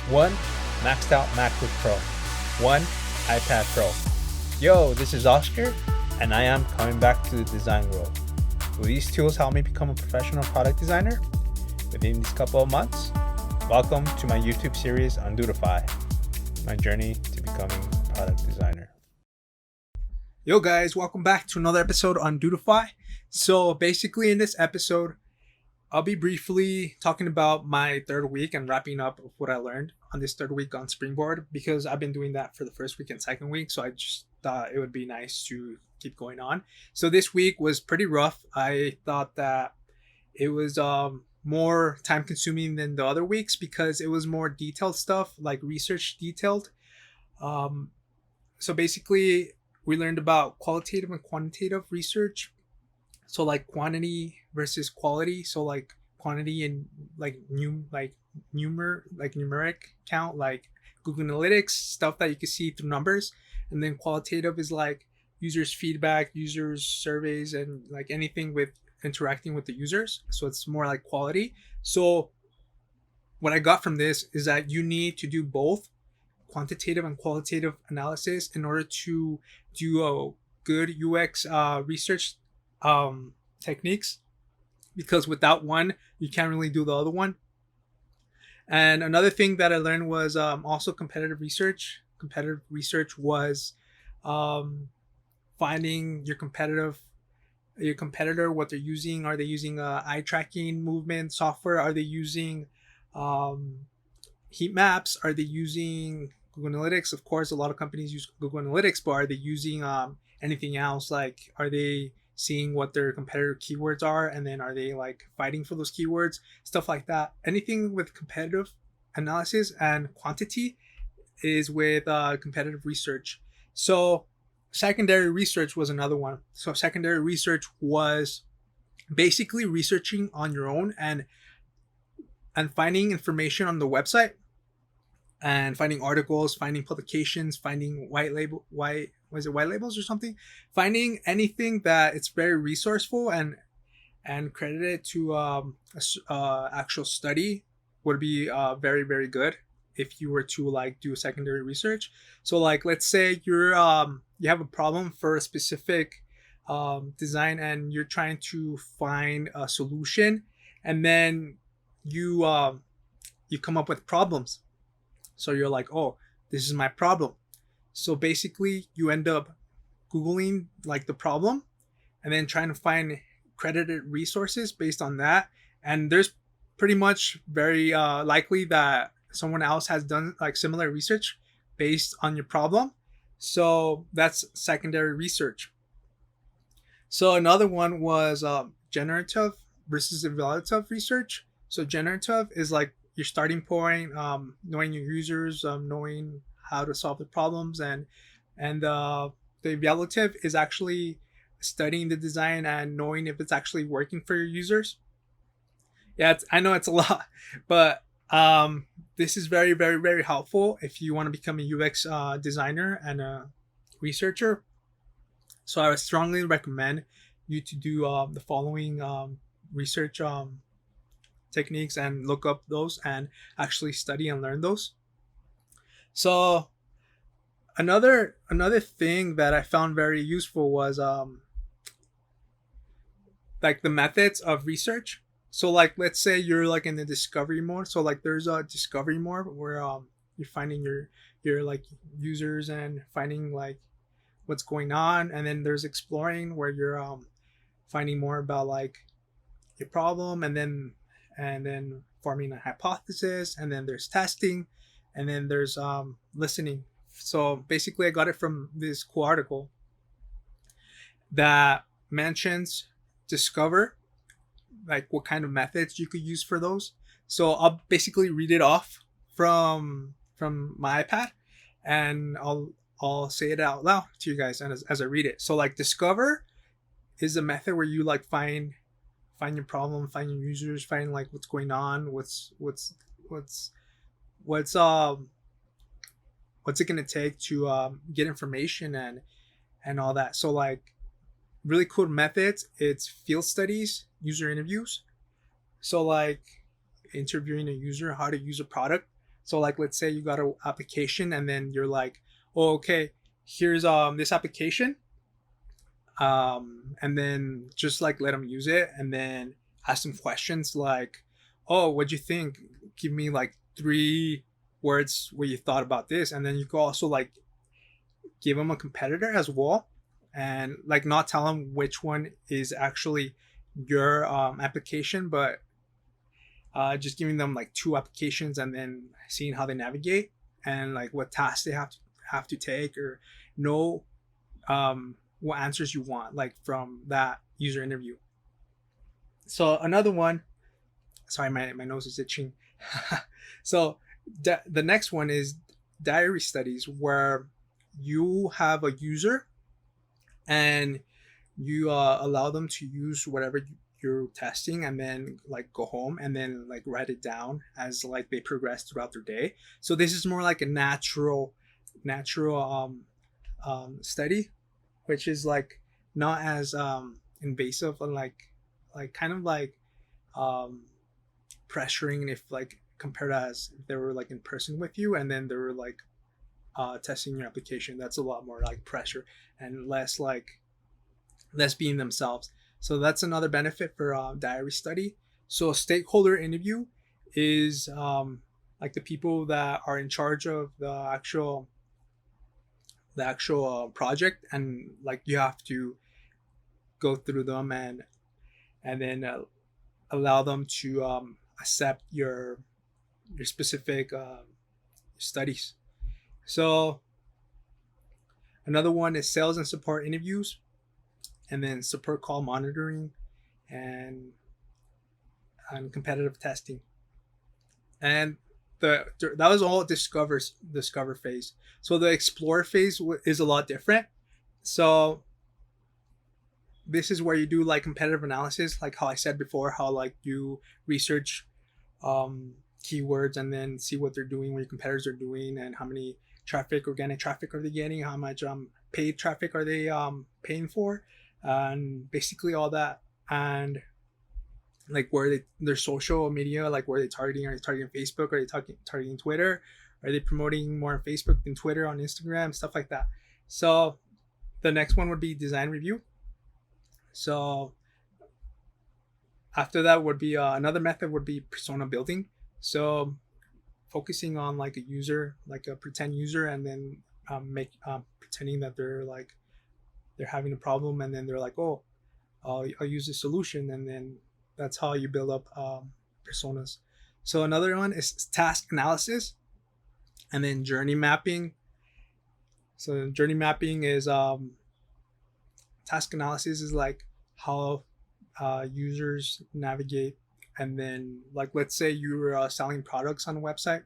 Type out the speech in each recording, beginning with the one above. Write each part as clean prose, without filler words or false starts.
1 maxed out MacBook Pro, 1 iPad Pro. Yo, this is Oscar, and I am coming back to the design world. Will these tools help me become a professional product designer within these couple of months? Welcome to my YouTube series on Dudify, my journey to becoming a product designer. Yo guys, welcome back to another episode on Dudify. So basically in this episode, I'll be briefly talking about my third week and wrapping up of what I learned on this third week on Springboard, because I've been doing that for the first week and second week. So I just thought it would be nice to keep going on. So this week was pretty rough. I thought that it was more time consuming than the other weeks because it was more detailed stuff, like research detailed. So basically we learned about qualitative and quantitative research. So like quantity versus quality. So like quantity and numeric count, like Google Analytics, stuff that you can see through numbers. And then qualitative is like users' feedback, users' surveys, and like anything with interacting with the users. So it's more like quality. So what I got from this is that you need to do both quantitative and qualitative analysis in order to do a good UX research techniques, because without one you can't really do the other one. And another thing that I learned was also competitive research. Competitive research was finding your competitor, what they're using. Are they using eye tracking movement software? Are they using heat maps? Are they using Google Analytics? Of course, a lot of companies use Google Analytics, but are they using anything else? Like, are they seeing what their competitor keywords are, and then are they like fighting for those keywords? Stuff like that. Anything with competitive analysis and quantity is with competitive research. So secondary research was another one. So secondary research was basically researching on your own and finding information on the website, and finding articles, finding publications, finding white labels or something, finding anything that it's very resourceful and credited to actual study would be very, very good if you were to like do secondary research. So like, let's say you have a problem for a specific design and you're trying to find a solution, and then you come up with problems. So you're like, oh, this is my problem. So basically you end up Googling like the problem and then trying to find credited resources based on that. And there's pretty much very likely that someone else has done like similar research based on your problem. So that's secondary research. So another one was generative versus evaluative research. So generative is like your starting point, knowing your users, knowing how to solve the problems, and the evaluative is actually studying the design and knowing if it's actually working for your users. Yeah, I know it's a lot, but this is very, very, very helpful if you want to become a UX designer and a researcher. So I would strongly recommend you to do the following research techniques and look up those and actually study and learn those. So another thing that I found very useful was like the methods of research. So like, let's say you're like in the discovery mode. So like there's a discovery mode where you're finding your like users and finding like what's going on, and then there's exploring where you're finding more about like your problem, and then forming a hypothesis, and then there's testing, and then there's listening. So basically I got it from this cool article that mentions discover, like what kind of methods you could use for those. So I'll basically read it off from my iPad, and I'll say it out loud to you guys and as I read it. So like, discover is a method where you like find your problem, find your users, find like what's going on, what's it gonna take to get information and all that. So like, really cool methods, it's field studies, user interviews. So like interviewing a user how to use a product. So like, let's say you got an application and then you're like, oh, okay, here's this application, and then just like let them use it, and then ask them questions like, oh, what'd you think? Give me like 3 words where you thought about this, and then you could also like give them a competitor as well, and like not tell them which one is actually your application, but just giving them like 2 applications and then seeing how they navigate and like what tasks they have to take, or know what answers you want like from that user interview. So another one, sorry, my nose is itching. So the next one is diary studies, where you have a user and you allow them to use whatever you're testing, and then like go home and then like write it down as like they progress throughout their day. So this is more like a natural study, which is like not as invasive, and like kind of like um pressuring, if like compared as if they were like in person with you and then they were like testing your application. That's a lot more like pressure and less being themselves. So that's another benefit for diary study. So a stakeholder interview is like the people that are in charge of the actual project, and like you have to go through them and then allow them to accept your specific studies. So another one is sales and support interviews, and then support call monitoring, and competitive testing. And that was all discover phase. So the explore phase is a lot different. So this is where you do like competitive analysis, like how I said before, how like you research keywords and then see what they're doing, what your competitors are doing, and how many organic traffic are they getting, how much paid traffic are they paying for, and basically all that. And like where their social media, like where they targeting, are they targeting Facebook, are they targeting Twitter, are they promoting more on Facebook than Twitter, on Instagram, stuff like that. So the next one would be design review. So after that would be another method would be persona building. So focusing on like a user, like a pretend user, and then pretending that they're having a problem, and then they're like, oh, I'll use the solution, and then that's how you build up personas. So another one is task analysis, and then journey mapping. So journey mapping is task analysis is like how users navigate, and then like let's say you're selling products on a website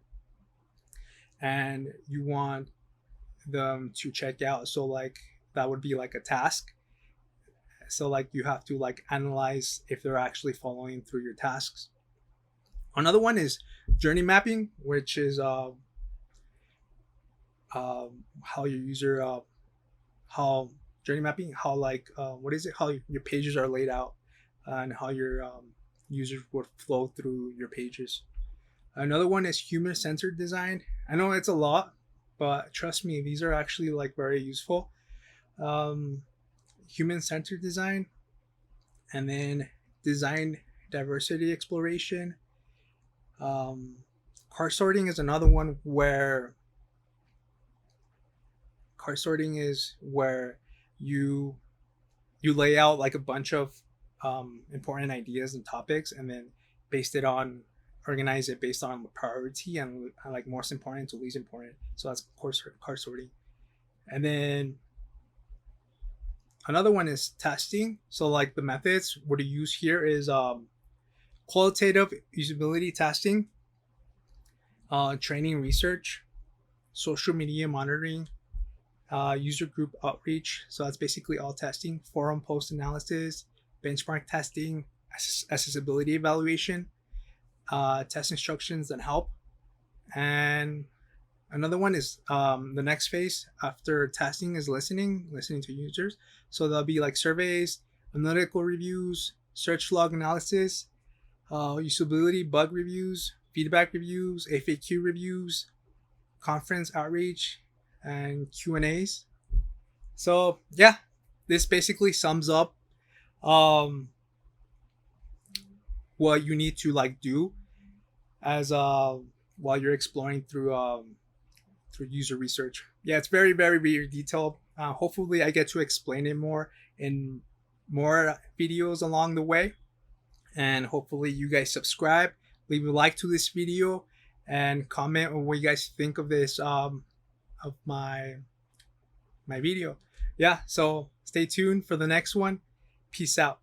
and you want them to check out, so like that would be like a task. So like you have to like analyze if they're actually following through your tasks. Another one is journey mapping, which is how your user how journey mapping, how like what is it, how your pages are laid out, and how your users would flow through your pages. Another one is human-centered design. I know it's a lot, but trust me, these are actually like very useful. Human-centered design, and then design diversity exploration. Cart sorting is another one, where cart sorting is where you lay out like a bunch of important ideas and topics, and then organize it based on priority and like most important to least important. So that's cart sorting. And then another one is testing. So like the methods what to use here is qualitative usability testing, training research, social media monitoring, user group outreach. So that's basically all testing. Forum post analysis, benchmark testing, accessibility evaluation, test instructions and help. And another one is the next phase after testing is listening to users. So there'll be like surveys, analytical reviews, search log analysis, usability bug reviews, feedback reviews, FAQ reviews, conference outreach, and Q&As. So yeah, this basically sums up um, what you need to like do as while you're exploring through user research. Yeah, it's very, very, very detailed. Hopefully, I get to explain it more in more videos along the way. And hopefully, you guys subscribe, leave a like to this video, and comment on what you guys think of this of my video. Yeah, so stay tuned for the next one. Peace out.